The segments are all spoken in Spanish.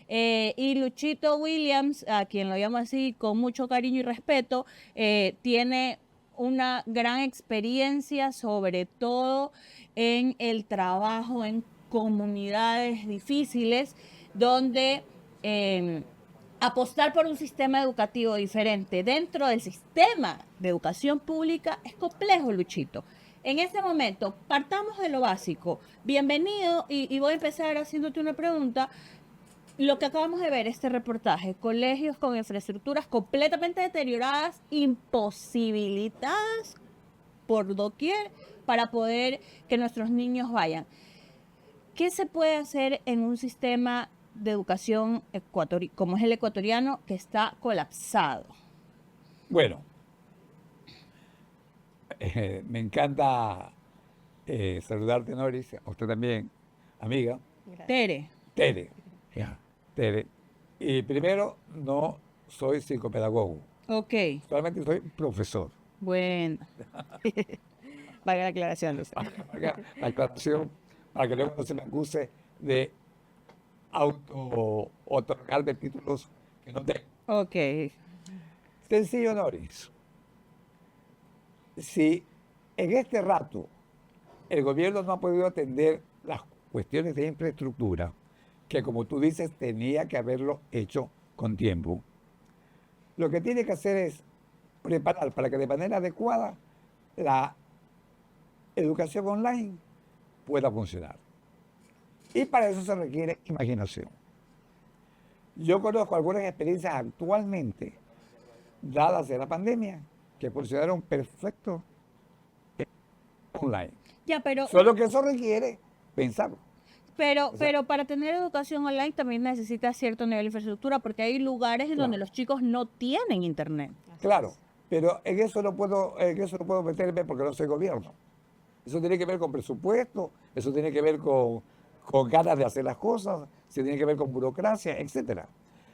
Y Luchito Williams, a quien lo llamo así con mucho cariño y respeto, tiene una gran experiencia, sobre todo en el trabajo en comunidades difíciles, donde apostar por un sistema educativo diferente dentro del sistema de educación pública es complejo, Luchito. En este momento, partamos de lo básico. Bienvenido, y voy a empezar haciéndote una pregunta. Lo que acabamos de ver, este reportaje, colegios con infraestructuras completamente deterioradas, imposibilitadas por doquier para poder que nuestros niños vayan. ¿Qué se puede hacer en un sistema de educación como es el ecuatoriano, que está colapsado? Bueno, me encanta saludarte, Noris, a usted también, amiga. Gracias. Tere. Tere, ya, Tere. Y primero, no soy psicopedagogo, Ok, solamente soy profesor. bueno. Valga la aclaración, Luz. La aclaración, para que luego no se me acuse de auto-otorgar de títulos que no tengo. Ok. Sencillo, Noris. Si en este rato el gobierno no ha podido atender las cuestiones de infraestructura, que como tú dices tenía que haberlo hecho con tiempo, lo que tiene que hacer es preparar para que de manera adecuada la educación online pueda funcionar. Y para eso se requiere imaginación. Yo conozco algunas experiencias actualmente dadas en la pandemia que funcionaron perfecto online. Ya, pero Solo que eso requiere pensarlo. Pero para tener educación online también necesita cierto nivel de infraestructura, porque hay lugares en donde Claro. los chicos no tienen internet. Claro, pero en eso no puedo meterme porque no soy gobierno. Eso tiene que ver con presupuesto, eso tiene que ver con ganas de hacer las cosas, se tiene que ver con burocracia, etcétera.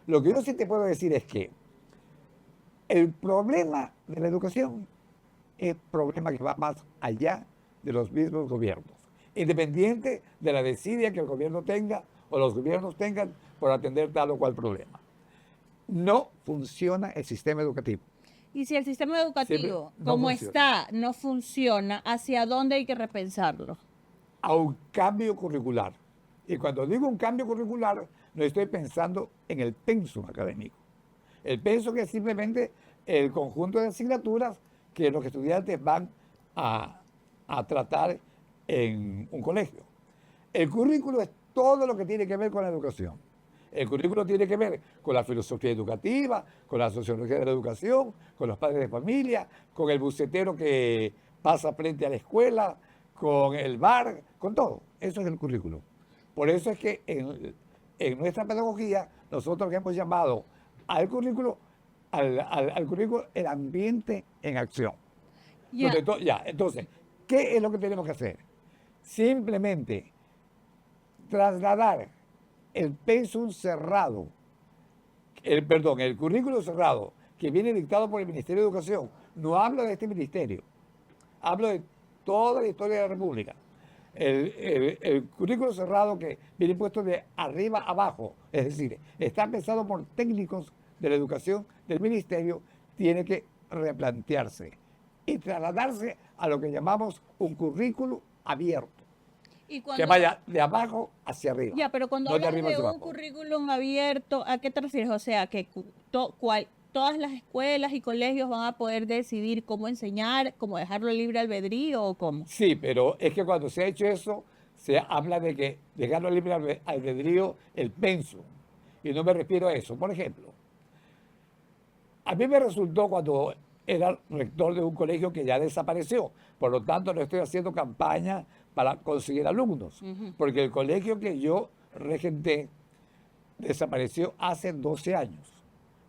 Lo que yo sí te puedo decir es que el problema de la educación es un problema que va más allá de los mismos gobiernos, independiente de la desidia que el gobierno tenga o los gobiernos tengan por atender tal o cual problema. No funciona el sistema educativo. Y si el sistema educativo, No como funciona. está, no funciona, ¿hacia dónde hay que repensarlo? A un cambio curricular. Y cuando digo un cambio curricular, no estoy pensando en el pensum académico. El pensum es simplemente el conjunto de asignaturas que los estudiantes van a tratar en un colegio. El currículo es todo lo que tiene que ver con la educación. El currículo tiene que ver con la filosofía educativa, con la sociología de la educación, con los padres de familia, con el bucetero que pasa frente a la escuela, con el bar, con todo. Eso es el currículo. Por eso es que en nuestra pedagogía nosotros hemos llamado al currículo, al currículo el ambiente en acción. Ya. Entonces, ¿qué es lo que tenemos que hacer? Simplemente trasladar el pensum cerrado, el currículo cerrado que viene dictado por el Ministerio de Educación. No hablo de este ministerio, hablo de toda la historia de la República. El currículo cerrado que viene puesto de arriba a abajo, es decir, está pensado por técnicos de la educación del ministerio, tiene que replantearse y trasladarse a lo que llamamos un currículo abierto, Y que vaya de abajo hacia arriba, ya, pero cuando no de hablas arriba de hacia un abajo. currículum abierto, ¿a qué te refieres? O sea, que todas las escuelas y colegios van a poder decidir cómo enseñar, cómo dejarlo libre albedrío o cómo. Sí, pero es que cuando se ha hecho eso, se habla de que dejarlo libre albedrío el pensum. Y no me refiero a eso. Por ejemplo, a mí me resultó cuando era rector de un colegio que ya desapareció. Por lo tanto, no estoy haciendo campaña para conseguir alumnos. Porque el colegio que yo regenté desapareció hace 12 años.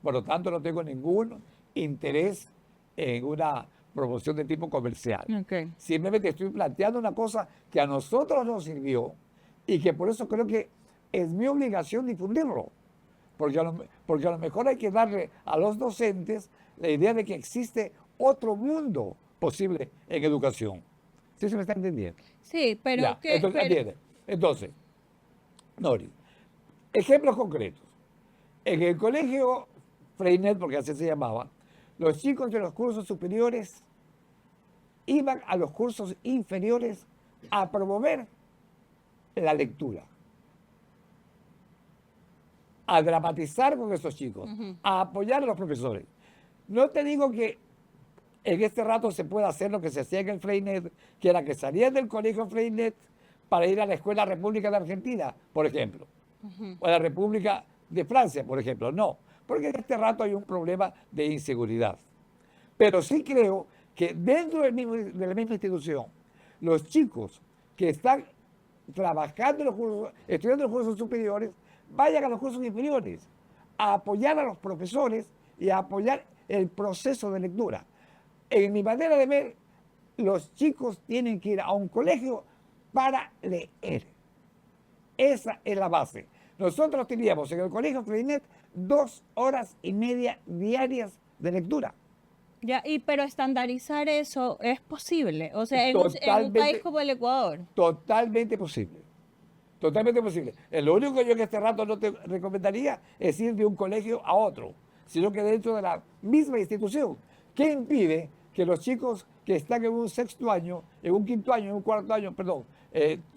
Por lo tanto, no tengo ningún interés en una promoción de tipo comercial. Okay. Simplemente estoy planteando una cosa que a nosotros nos sirvió y que por eso creo que es mi obligación difundirlo. Porque a lo mejor hay que darle a los docentes la idea de que existe otro mundo posible en educación. ¿Sí se me está entendiendo? Sí, pero Ya, entonces, entiende. Entonces, Nori, Ejemplos concretos. En el colegio Freinet, porque así se llamaba, los chicos de los cursos superiores iban a los cursos inferiores a promover la lectura, a dramatizar con esos chicos, a apoyar a los profesores. No te digo que en este rato se pueda hacer lo que se hacía en el Freinet, que era que salían del colegio Freinet para ir a la Escuela República de Argentina, por ejemplo, o a la República de Francia, por ejemplo. No, porque en este rato hay un problema de inseguridad. Pero sí creo que dentro de la misma institución, los chicos que están trabajando en los cursos, estudiando los cursos superiores, vayan a los cursos inferiores a apoyar a los profesores y a apoyar el proceso de lectura. En mi manera de ver, los chicos tienen que ir a un colegio para leer. Esa es la base. Nosotros teníamos en el colegio Freinet 2 horas y media diarias de lectura. Ya, pero estandarizar eso es posible. O sea, en un país como el Ecuador. Totalmente posible. Totalmente posible. Lo único que yo en este rato no te recomendaría es ir de un colegio a otro, sino que dentro de la misma institución. ¿Qué impide que los chicos que están en un sexto año, en un quinto año, en un cuarto año, perdón,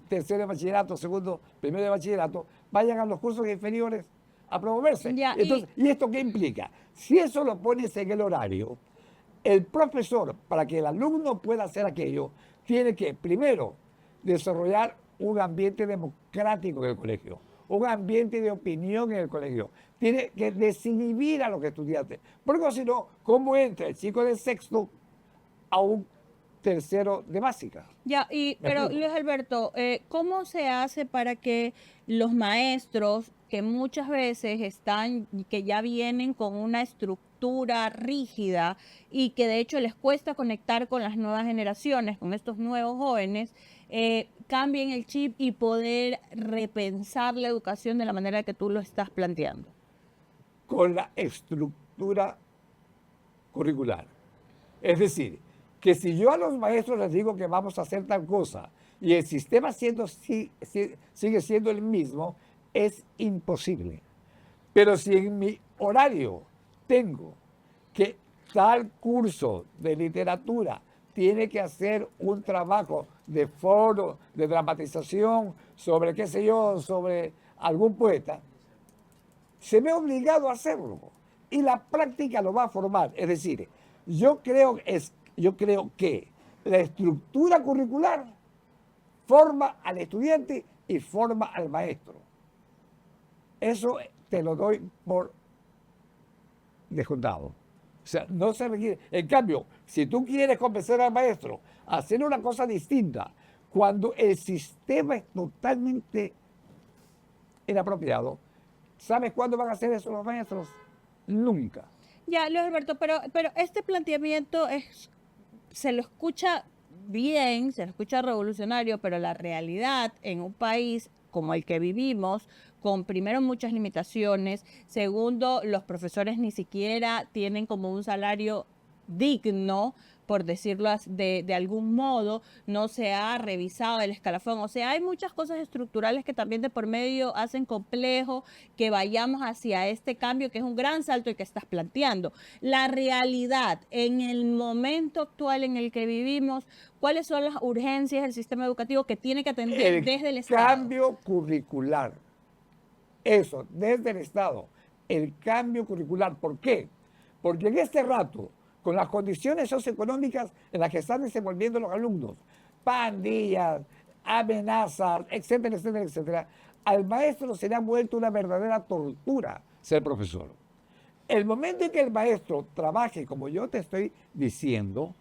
tercero de bachillerato, segundo, primero de bachillerato, vayan a los cursos inferiores a promoverse? Ya, Entonces, ¿y esto qué implica? Si eso lo pones en el horario, el profesor, para que el alumno pueda hacer aquello, tiene que, primero, desarrollar un ambiente democrático en el colegio, un ambiente de opinión en el colegio. Tiene que desinhibir a los estudiantes. Porque si no, ¿cómo entra el chico de sexto a un tercero de básica? Ya, pero Luis Alberto, ¿cómo se hace para que los maestros, que muchas veces que ya vienen con una estructura rígida y que de hecho les cuesta conectar con las nuevas generaciones, con estos nuevos jóvenes, cambien el chip y poder repensar la educación de la manera que tú lo estás planteando? Con la estructura curricular. Es decir, que si yo a los maestros les digo que vamos a hacer tal cosa y el sistema sigue siendo el mismo, es imposible. Pero si en mi horario tengo que tal curso de literatura tiene que hacer un trabajo de foro, de dramatización, sobre qué sé yo, sobre algún poeta, se ve obligado a hacerlo. Y la práctica lo va a formar. Es decir, yo creo que la estructura curricular forma al estudiante y forma al maestro. Eso te lo doy por descontado. O sea, no se requiere. En cambio, si tú quieres convencer al maestro a hacer una cosa distinta, cuando el sistema es totalmente inapropiado, ¿sabes cuándo van a hacer eso los maestros? Nunca. Ya, Luis Alberto, pero este planteamiento se lo escucha bien, se lo escucha revolucionario, pero la realidad en un país como el que vivimos, con primero muchas limitaciones, segundo, los profesores ni siquiera tienen como un salario digno, por decirlo de algún modo, no se ha revisado el escalafón. O sea, hay muchas cosas estructurales que también de por medio hacen complejo que vayamos hacia este cambio, que es un gran salto el que estás planteando. La realidad, en el momento actual en el que vivimos, ¿cuáles son las urgencias del sistema educativo que tiene que atender desde el Estado? El cambio curricular. Eso, desde el Estado. El cambio curricular. ¿Por qué? Porque en este rato, con las condiciones socioeconómicas en las que están desenvolviendo los alumnos, pandillas, amenazas, etcétera, etcétera, etcétera, al maestro se le ha vuelto una verdadera tortura ser profesor. El momento en que el maestro trabaje, como yo te estoy diciendo,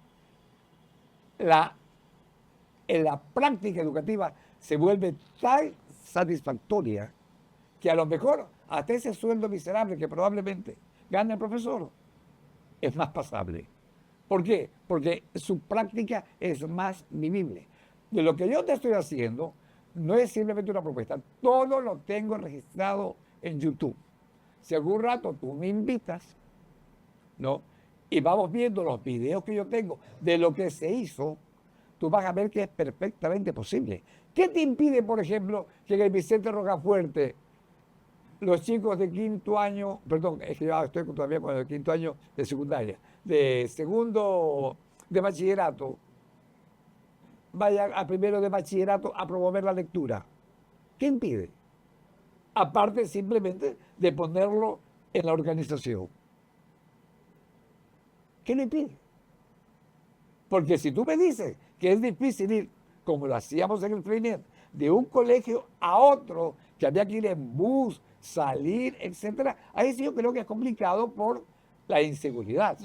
en la práctica educativa se vuelve tan satisfactoria que a lo mejor hasta ese sueldo miserable que probablemente gana el profesor es más pasable. ¿Por qué? Porque su práctica es más vivible. De lo que yo te estoy haciendo no es simplemente una propuesta. Todo lo tengo registrado en YouTube. Si algún rato tú me invitas, ¿no? Y vamos viendo los videos que yo tengo de lo que se hizo, tú vas a ver que es perfectamente posible. ¿Qué te impide, por ejemplo, que en el Vicente Rocafuerte los chicos de quinto año, perdón, es que yo estoy todavía con el quinto año de secundaria, de segundo de bachillerato, vayan a primero de bachillerato a promover la lectura. ¿Qué impide? Aparte simplemente de ponerlo en la organización. ¿Qué le impide? Porque si tú me dices que es difícil ir, como lo hacíamos en el Freiner, de un colegio a otro, que había que ir en bus, salir, etcétera, ahí sí yo creo que es complicado por la inseguridad.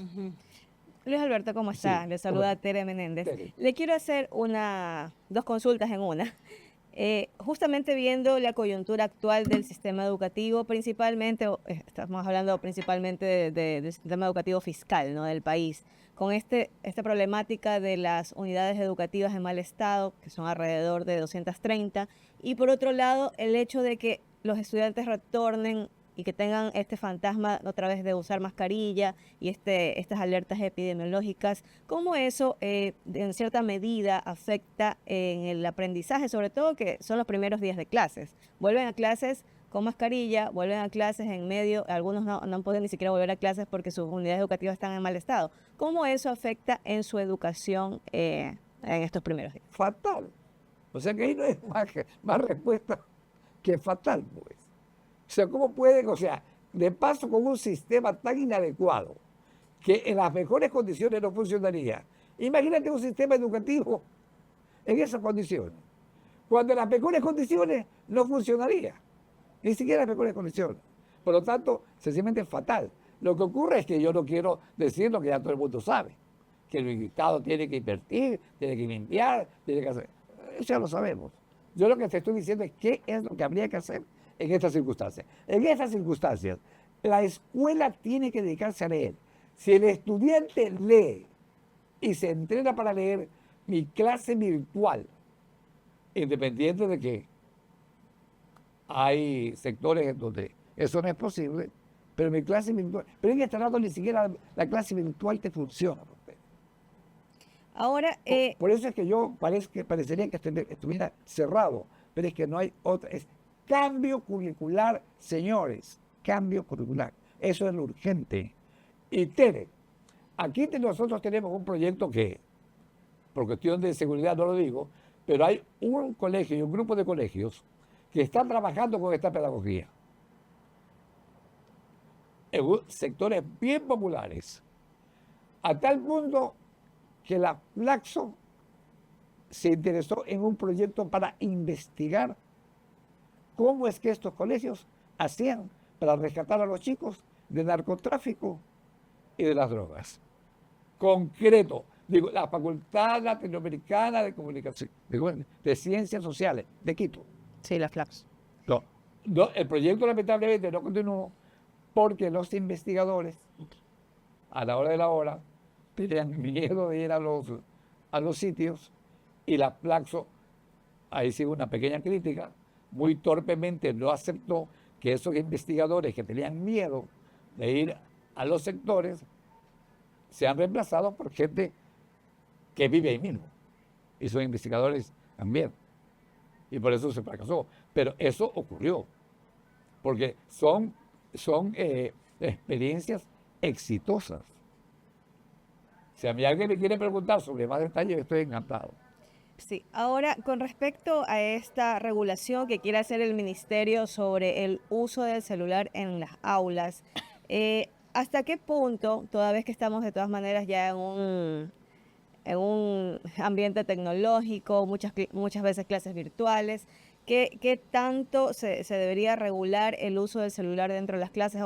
Luis Alberto, ¿cómo está? Sí, Le ¿cómo saluda está? Tere Menéndez. Tere. Le quiero hacer dos consultas en una. Justamente viendo la coyuntura actual del sistema educativo, principalmente, estamos hablando principalmente del sistema educativo fiscal, ¿no?, del país, con esta problemática de las unidades educativas en mal estado, que son alrededor de 230, y por otro lado, el hecho de que los estudiantes retornen y que tengan este fantasma otra vez de usar mascarilla y estas alertas epidemiológicas, cómo eso en cierta medida afecta en el aprendizaje, sobre todo que son los primeros días de clases. Vuelven a clases con mascarilla, vuelven a clases en medio, algunos no han podido ni siquiera volver a clases porque sus unidades educativas están en mal estado. ¿Cómo eso afecta en su educación en estos primeros días? Fatal. O sea que ahí no es más respuesta que fatal, pues. O sea, ¿cómo pueden? O sea, de paso con un sistema tan inadecuado que en las mejores condiciones no funcionaría. Imagínate un sistema educativo en esas condiciones. Cuando en las mejores condiciones no funcionaría. Ni siquiera en las mejores condiciones. Por lo tanto, sencillamente es fatal. Lo que ocurre es que yo no quiero decir lo que ya todo el mundo sabe. Que el Estado tiene que invertir, tiene que limpiar, tiene que hacer. Eso ya lo sabemos. Yo lo que te estoy diciendo es qué es lo que habría que hacer en estas circunstancias. En estas circunstancias, la escuela tiene que dedicarse a leer. Si el estudiante lee y se entrena para leer, mi clase virtual, independiente de que hay sectores en donde eso no es posible, pero mi clase virtual, pero en este rato ni siquiera la clase virtual te funciona. Ahora, Por eso es que yo parecería que estuviera cerrado, pero es que no hay otra. Es cambio curricular, señores, cambio curricular. Eso es lo urgente. Y Tere, aquí nosotros tenemos un proyecto que, por cuestión de seguridad no lo digo, pero hay un colegio y un grupo de colegios que están trabajando con esta pedagogía en sectores bien populares, a tal punto que la Flaxo se interesó en un proyecto para investigar cómo es que estos colegios hacían para rescatar a los chicos del narcotráfico y de las drogas. Concreto, digo, la Facultad Latinoamericana de Comunicación, de Ciencias Sociales de Quito. sí, la Flax. No, el proyecto lamentablemente no continuó porque los investigadores, a la hora de la hora, tenían miedo de ir a los sitios y la Flaxo, ahí sí una pequeña crítica, muy torpemente no aceptó que esos investigadores que tenían miedo de ir a los sectores sean reemplazados por gente que vive ahí mismo. Y son investigadores también. Y por eso se fracasó. Pero eso ocurrió. Porque son experiencias exitosas. Si a mí alguien me quiere preguntar sobre más detalles, estoy encantado. Sí, ahora con respecto a esta regulación que quiere hacer el ministerio sobre el uso del celular en las aulas, ¿hasta qué punto, toda vez que estamos de todas maneras ya en un ambiente tecnológico, muchas veces clases virtuales, qué tanto se debería regular el uso del celular dentro de las clases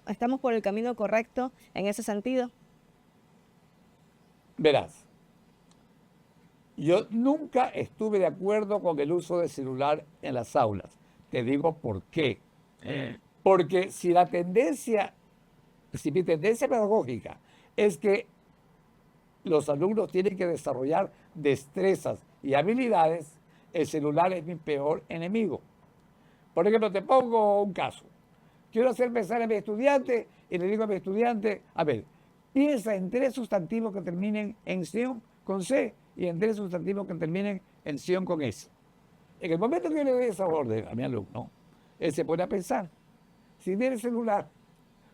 estamos por el camino correcto en ese sentido? Verás, yo nunca estuve de acuerdo con el uso del celular en las aulas. Te digo por qué. Porque si mi tendencia pedagógica es que los alumnos tienen que desarrollar destrezas y habilidades, el celular es mi peor enemigo. Por ejemplo, te pongo un caso. Quiero hacer pensar a mi estudiante y le digo a mi estudiante, a ver, piensa en 3 sustantivos que terminen en ción con C y en 3 sustantivos que terminen en ción con S. En el momento que yo le doy esa orden a mi alumno, Él se pone a pensar. Si tiene celular,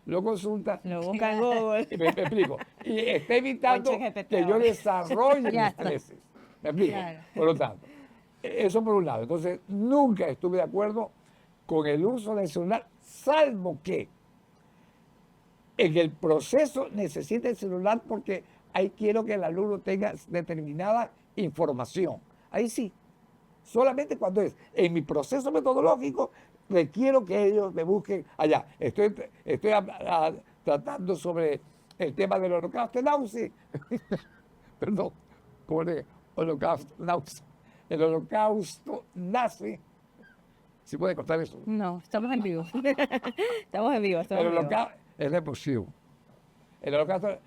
lo consulta. Lo busca en Google. Y me explico. Y está evitando Oye, GPT que yo ahora. desarrolle mis Ya está. intereses. ¿Me explico? Claro. Por lo tanto, eso por un lado. Entonces, nunca estuve de acuerdo con el uso del celular, salvo que en el proceso necesite el celular porque ahí quiero que el alumno tenga determinada información. Ahí sí. Solamente cuando es en mi proceso metodológico, requiero que ellos me busquen allá. Estoy tratando sobre el tema del holocausto nazi. Perdón, ¿cómo le holocausto nazi? El holocausto nazi. ¿Sí puede contar eso? No, estamos en vivo. Estamos en vivo, estamos El en vivo. holocausto es repulsivo. El holocausto,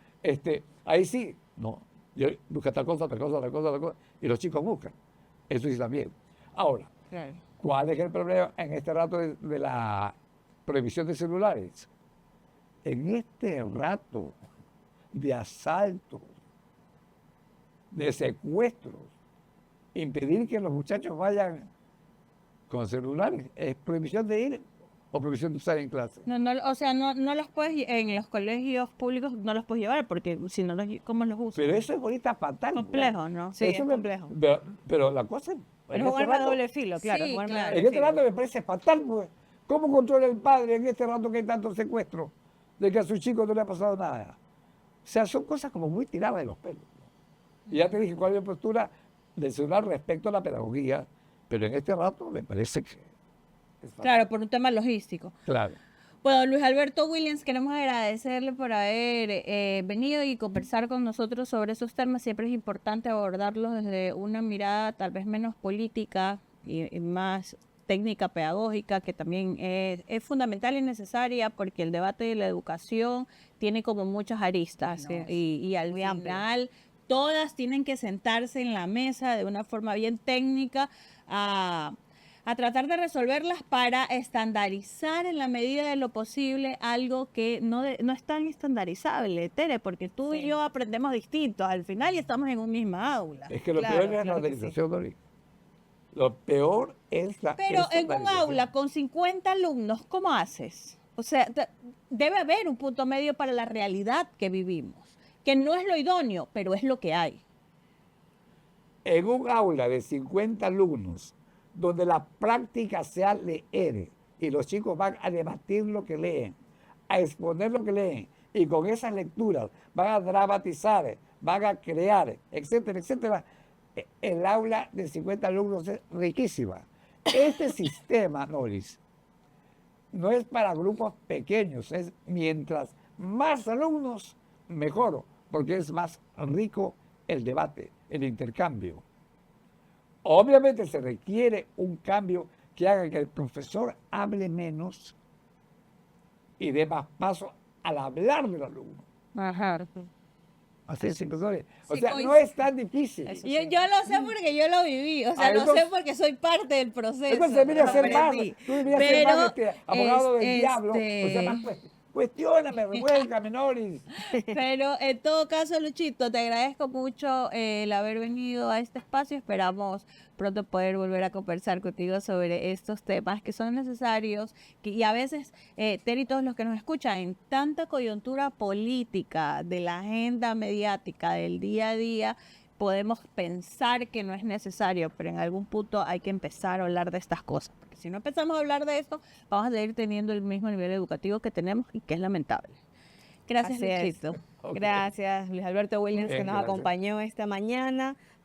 ahí sí, no. Yo busco tal cosa, tal cosa, tal cosa, tal cosa, y los chicos buscan. Eso sí también. Ahora, Claro. ¿cuál es el problema en este rato de la prohibición de celulares? En este rato de asaltos, de secuestros, impedir que los muchachos vayan con celulares, ¿es prohibición de ir o prohibición de usar en clase? No, o sea, no los puedes, en los colegios públicos no los puedes llevar porque si no, ¿cómo los usas? Pero eso es ahorita fatal. Complejo, ¿no? Sí, Eso es me- complejo. Pero la cosa Pero es un arma de doble filo, claro. Sí, es un arma de claro. doble En este filo. rato me parece fatal, pues. ¿Cómo controla el padre en este rato que hay tanto secuestro de que a su chico no le ha pasado nada? O sea, son cosas como muy tiradas de los pelos. Y ya te dije cuál es mi postura del celular respecto a la pedagogía, pero en este rato me parece que es fatal. Claro, por un tema logístico. Claro. Bueno, Luis Alberto Williams, queremos agradecerle por haber venido y conversar con nosotros sobre esos temas. Siempre es importante abordarlos desde una mirada tal vez menos política y más técnica pedagógica, que también es fundamental y necesaria porque el debate de la educación tiene como muchas aristas y al muy amplio. final todas tienen que sentarse en la mesa de una forma bien técnica a tratar de resolverlas para estandarizar en la medida de lo posible algo que no es tan estandarizable, Tere, porque tú y yo aprendemos distintos al final y estamos en un misma aula. Es que lo Claro, peor es la claro que sí. estandarización, Dori. Lo peor es la Pero en un estandarización. aula con 50 alumnos, ¿cómo haces? O sea, debe haber un punto medio para la realidad que vivimos, que no es lo idóneo, pero es lo que hay. En un aula de 50 alumnos, donde la práctica sea leer y los chicos van a debatir lo que leen, a exponer lo que leen, y con esas lecturas van a dramatizar, van a crear, etcétera, etcétera, el aula de 50 alumnos es riquísima. Este sistema, Noris, no es para grupos pequeños, es mientras más alumnos, mejor, porque es más rico el debate, el intercambio. Obviamente se requiere un cambio que haga que el profesor hable menos y dé más paso al hablar del alumno. Ajá. Así es, profesores. O Sí, sea, no es tan difícil. Eso Yo lo sé porque yo lo viví, o sea, lo entonces- sé porque soy parte del proceso. Entonces debería ser más, aprendí. tú deberías ser más abogado del es- diablo. O sea, más cuestióname, revuélcame, Noris. Pero en todo caso, Luchito, te agradezco mucho el haber venido a este espacio. Esperamos pronto poder volver a conversar contigo sobre estos temas que son necesarios y a veces, Terry y todos los que nos escuchan, en tanta coyuntura política de la agenda mediática del día a día, podemos pensar que no es necesario, pero en algún punto hay que empezar a hablar de estas cosas. Porque si no empezamos a hablar de esto, vamos a seguir teniendo el mismo nivel educativo que tenemos y que es lamentable. Gracias, Así es. Luchito. Ok. Gracias, Luis Alberto Williams, Bien, que nos gracias. acompañó esta mañana.